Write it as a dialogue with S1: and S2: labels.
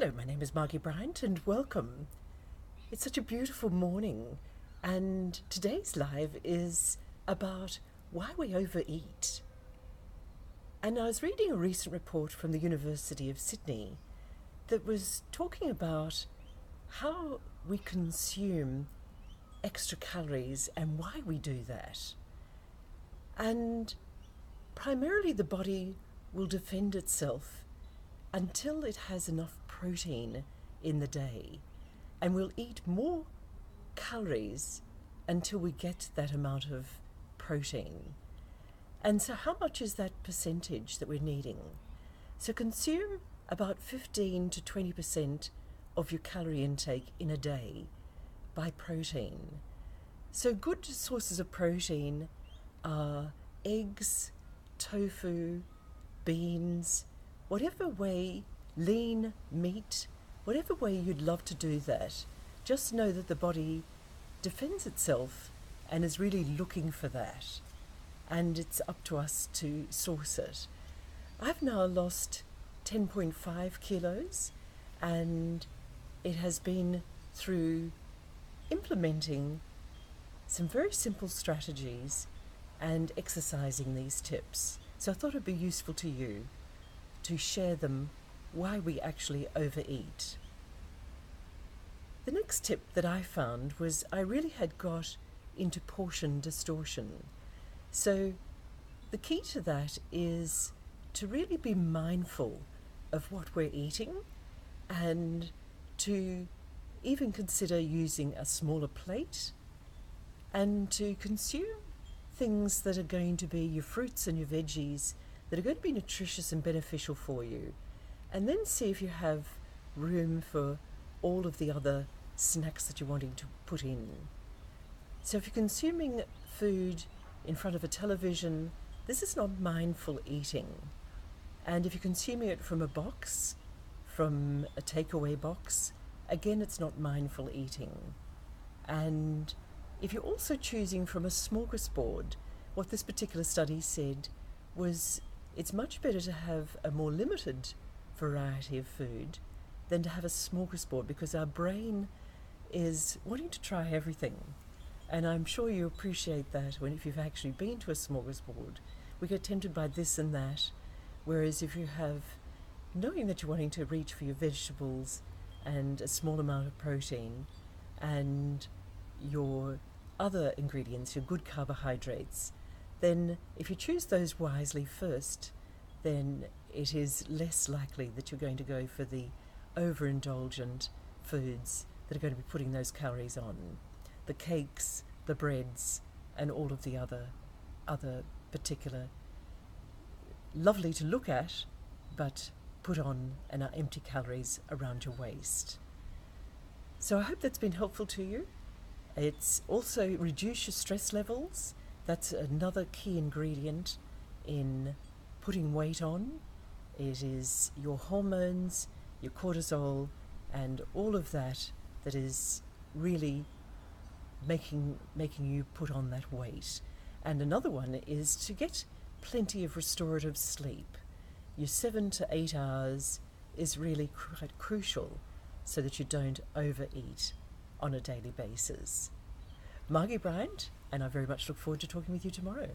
S1: Hello, my name is Margie Bryant and welcome. It's such a beautiful morning, and today's live is about why we overeat. And I was reading a recent report from the University of Sydney that was talking about how we consume extra calories and why we do that. And primarily the body will defend itself until it has enough protein in the day, and we'll eat more calories until we get that amount of protein. And so how much is that percentage that we're needing? So consume about 15 to 20% of your calorie intake in a day by protein. So good sources of protein are eggs, tofu, beans, whatever way, lean meat, whatever way you'd love to do that. Just know that the body defends itself and is really looking for that. And it's up to us to source it. I've now lost 10.5 kilos, and it has been through implementing some very simple strategies and exercising these tips. So I thought it'd be useful to you to share them, why we actually overeat. The next tip that I found was I really had got into portion distortion. So the key to that is to really be mindful of what we're eating and to even consider using a smaller plate and to consume things that are going to be your fruits and your veggies that are going to be nutritious and beneficial for you, and then see if you have room for all of the other snacks that you're wanting to put in. So if you're consuming food in front of a television, this is not mindful eating. And if you're consuming it from a box, from a takeaway box, again, it's not mindful eating. And if you're also choosing from a smorgasbord, what this particular study said was it's much better to have a more limited variety of food than to have a smorgasbord, because our brain is wanting to try everything. And I'm sure you appreciate that if you've actually been to a smorgasbord. We get tempted by this and that, whereas if you have, knowing that you're wanting to reach for your vegetables and a small amount of protein and your other ingredients, your good carbohydrates, then if you choose those wisely first, then it is less likely that you're going to go for the overindulgent foods that are going to be putting those calories on. The cakes, the breads, and all of the other particular lovely to look at, but put on and are empty calories around your waist. So I hope that's been helpful to you. It's also reduce your stress levels. That's another key ingredient in putting weight on. It is your hormones, your cortisol, and all of that that is really making you put on that weight. And another one is to get plenty of restorative sleep. Your 7 to 8 hours is really quite crucial so that you don't overeat on a daily basis. Margie Bryant, and I very much look forward to talking with you tomorrow.